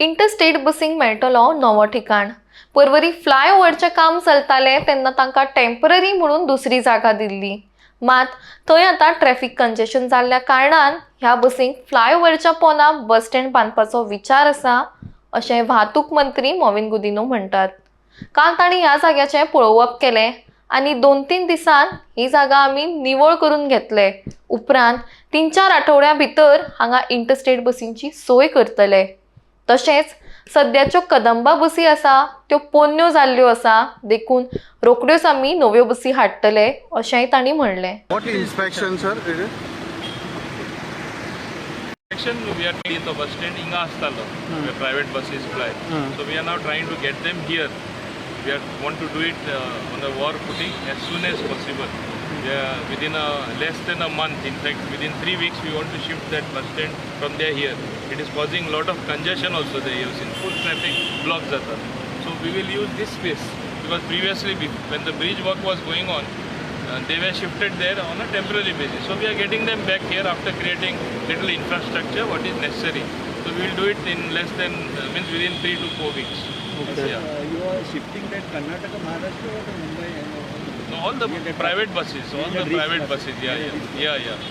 Interstate बसींक मेळटलो नवो ठिकाण. परवरी फ्लायओव्हरचें काम चलतालें तेन्ना तांकां टेम्पररी म्हणून दुसरी जागा दिल्ली. मात थंय आतां ट्रॅफिक कंजेशन जाल्ल्या कारणान ह्या बसींक फ्लायओव्हरच्या पोंदा बस स्टँड बांदपाचो विचार आसा, अशें वाहतूक मंत्री मोविन गुदिन्हो म्हणटात. काल तांणी ह्या जाग्याचें पळोवप केलें आनी 2-3 दिसान ही जागा आमी निवळ करून घेतले. उपरांत 3-4 आठवड्यां भितर हांगा इंटरस्टेट बसींची सोय करतले. तशेंच सद्याच्यो कदंबा बसी आसा त्यो पोरण्यो जाल्ल्यो आसा, देखून रोखड्योच आमी नव्यो बसी हाडटले अशेंय तांणी म्हणलें. What inspection, sir? Inspection we are doing the bus stand inga astalo where private buses fly. So we are now trying to get them here. We want to do it on the war footing as soon as possible. Within less than a month, in fact within 3 weeks we want to shift that bus stand from there here. It is causing a lot of congestion also there. You have seen full traffic blocks jata. So we will use this space because previously when the bridge work was going on, they were shifted there on a temporary basis. So we are getting them back here after creating little infrastructure what is necessary. So we will do it in less than means within 3 to 4 weeks. Okay. Yeah. You are shifting that Karnataka, Maharashtra or Mumbai? No, all the private buses, all the private buses. Yeah.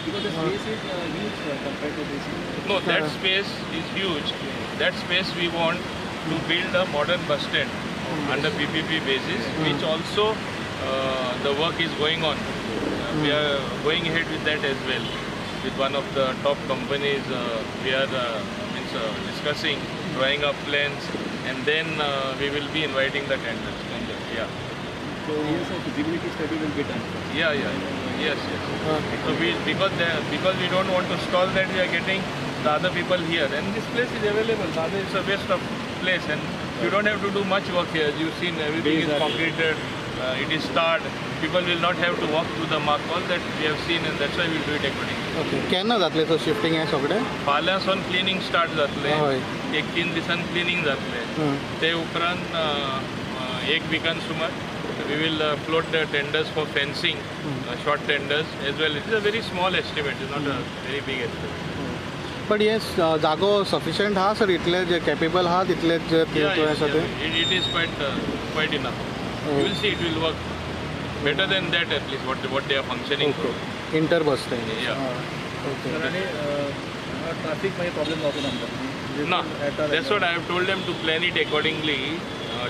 Because the space is huge compared to this. No, that space is huge. That space we want to build a modern bus stand under PPP basis, which also the work is going on. We are going ahead with that as well. With one of the top companies, we are discussing, drawing up plans, and then we will be inviting the tenders. Yeah. So yes, a feasibility study will be done. Yeah. Yes. So because we don't want to stall that, we are getting the other people here, and this place is available. Rather, it's a waste of place, and you don't have to do much work here. As you've seen, everything is concreted. It is starred. People will not have to walk through the mark. All that we have seen, and that's why we'll do it accordingly. Okay. केन्ना जातले तो shifting हे सगळे? फाल्यांसावन cleaning start जातले. हय. 1-3 दिसान cleaning जातले. ते उपरांत 1 विकान सुमार we will float the tenders for fencing, short tenders as well. It is a very small estimate. It's not a very big estimate. पण हे जागो सफिशियंट हा सर, इतले जे कॅपेबल हा तितले जे It is quite enough. You will see it will work better than that at least what they are functioning for. Inter bus stand. Yeah. Sir, आणि traffic मध्ये problem नको नंतर. No, that's what I have told them to plan it accordingly.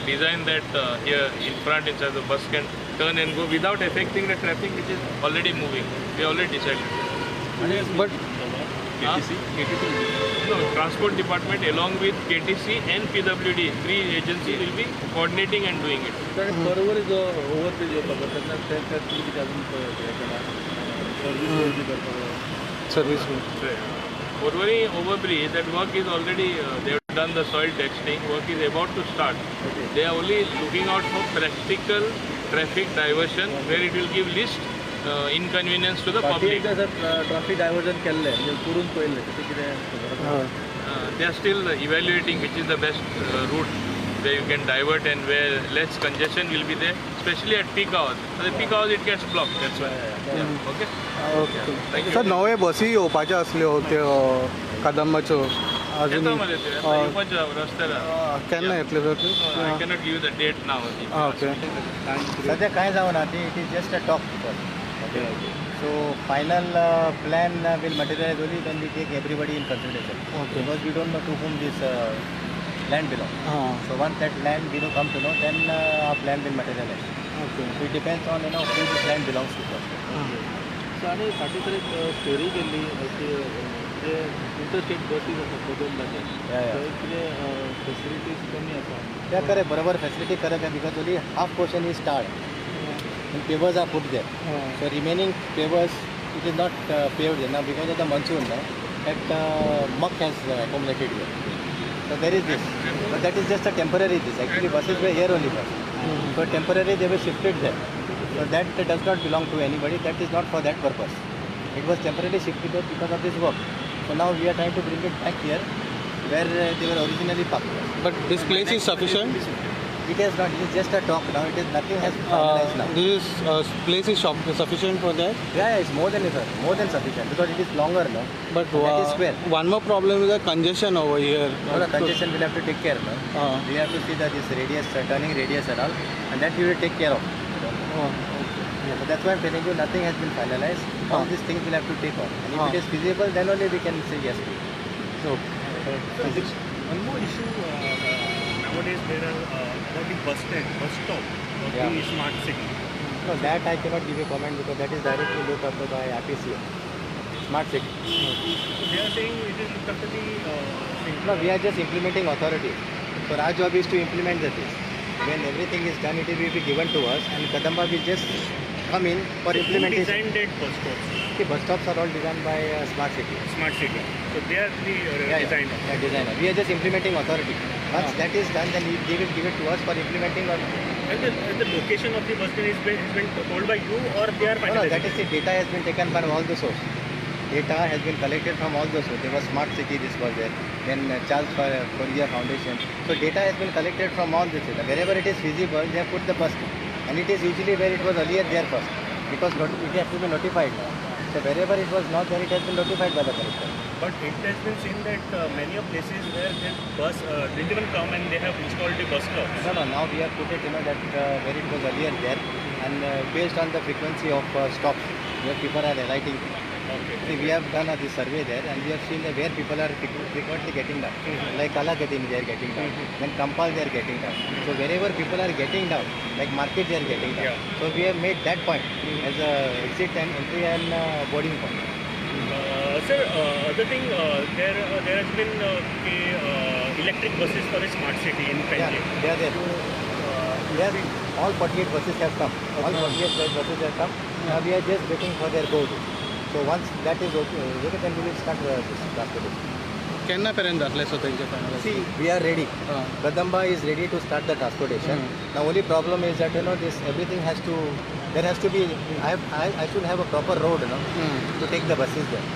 Design that here in front inside the bus can turn and go without affecting the traffic which is already moving. We already decided. But KTC. No, Transport Department along with KTC and PWD, 3 agencies will be coordinating and doing it. तर बरोबर जो overbridge होता त्यांना त्यात किती अजून service Porvorim overbridge, that work is already, they have done the soil testing, work is about to start. Okay. They are only looking out for practical traffic diversion where it will give least inconvenience to the public. एकदा जर traffic diversion केलं आहे म्हणजे पुरून पहिले तर किती They are still evaluating which is the best route where you can divert and where less congestion will be there, especially at peak hours. At the peak hours it gets blocked, that's why. Yeah. Okay? Okay. Thank you. Sir नवे बसी येवपाच्यो असल्यो त्यो कदंबाच्यो अजून येतामध्ये ते, आता येवपाच्यो रस्त्याला. केन्ना येतल्यो सर त्यो? I cannot give you the date now. Okay. सध्या काय जावना ती it is just a talk okay so final plan will materialise only when we take everybody in consideration Okay. Because we don't know to whom this land belongs. हां. So once that land come to know, then our plan will materialize. Okay. So it depends on who this land belongs to first. आणि फाटी तर एक story केल्ली की जे interstate buses आसा कदंबाचे कितें facilities कमी आसा. Yeah, correct. बरोबर facility correct है because only half portion is tarred and pavers are put there. So remaining pavers it is not paved now because of the monsoon now. That muck has accumulated here. So there is this, but that is just a temporary this. Actually buses were here only first. So temporarily they were shifted there. So that does not belong to anybody. That is not for that purpose. It was temporarily shifted there because of this work. So now we are trying to bring it back here where they were originally parked. But this place is sufficient? It is not. It is just a talk now. It is nothing has been finalized now. This place is sufficient for that. Yeah, it's more than enough, more than sufficient because it is longer now. But That is square. one more problem is the congestion over here. No, the congestion we'll have to take care now. We have to see that this radius, turning radius and all, and that we will take care of. So that's why I'm telling you, nothing has been finalized. All these things will have to take on. And if it is feasible, then only we can say yes. One more issue nowadays there are about the bus stop of Yeah. the smart city. No, that I cannot give a comment because that is directly looked after by APCA. Smart City. So they are saying it is looked after the No, we are just implementing authority. So our job is to implement this. When everything is done, it will be given to us, and Kadamba will just come in for who implementation. designed that bus stops? The bus stops are all designed by Smart City. Smart city. So they are the designer. Yeah, designer. We are just implementing authority. Once that is done, then they will give it to us for implementing. Or And the location of the bus stand has been told by you or they are no, finalizing? that is the data has been taken from all the source. Data has been collected from all the source. There was Smart City, this was there. Then Charles Korea Foundation. So data has been collected from all this data. Wherever it is feasible, they have put the bus. And it is usually where it was earlier there first. Because it has to be notified now. So wherever it was not there, it has been notified by the collector. But it has been seen that many of places where the bus didn't even come and they have installed the bus stops. No, now we have put it, that where it was earlier there. And based on the frequency of stops, where people are alighting. Okay. See, we have done this survey there and we have seen that where people are frequently getting down. Like Kalagatin they are getting down. Then Kampal they are getting down. So wherever people are getting down, like market they are getting down. Yeah. So we have made that point as a exit and entry and boarding point. Sir, other thing, there has been electric buses for a smart city in Yeah, Penjik. they are there. Yes, all 48 buses have come. All 48 buses have come. Now we are just waiting for their go. So once that is okay, then we will start this transportation. केन्नापर्यंत जातले सो तेंचे final See, we are ready. Kadamba is ready to start the transportation. The only problem is that this everything has to. There has to be. I should have a proper road, to take the buses there.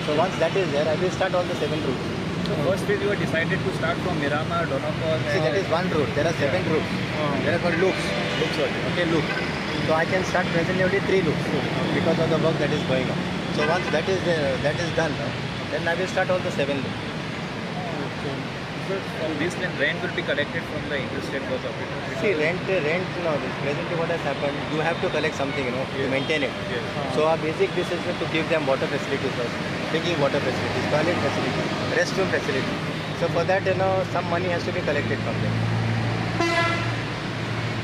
So once that is there, I will start all the 7 routes. So first phase you were decided to start from Miramar, Donapal. See, that is one route. There are 7 routes. There are called loops. Okay, loop. So I can start presently only 3 loops because of the work that is going on. So once that is done, then I will start all the 7 loops. So from this then rent will be collected from the interstate bus operator. See, rent, presently what has happened, you have to collect something, to maintain it. Yes. So our basic this is to give them water facilities first, drinking water facilities, toilet facilities, restroom facilities. So for that, some money has to be collected from them.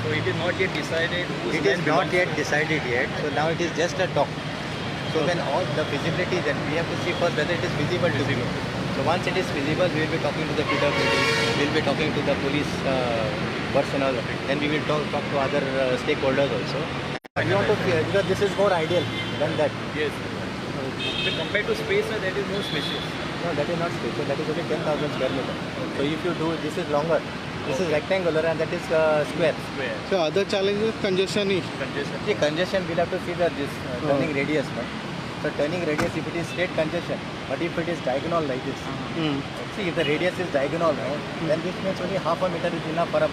So it is not yet decided whose It is land not belongs yet to. decided yet, so now it is just a talk. So when all the feasibility, then we have to see first whether it is feasible to do. So once it is feasible, we will be talking to the PWD, we will be talking to the police personnel, then we will talk to other stakeholders also. We want to, because this is more ideal than that. Yes. So compared to space, there is no spacious. No, that is not space, so that is only 10,000 square meter. So if you do, this is longer, this is rectangular and that is square. Where? So other challenges congestion is Congestion. See, congestion, we'll have to see that this turning radius. No? So turning radius, if it is straight congestion, but if it is diagonal like this, see if the radius is diagonal, then this means only half a meter is enough for a bus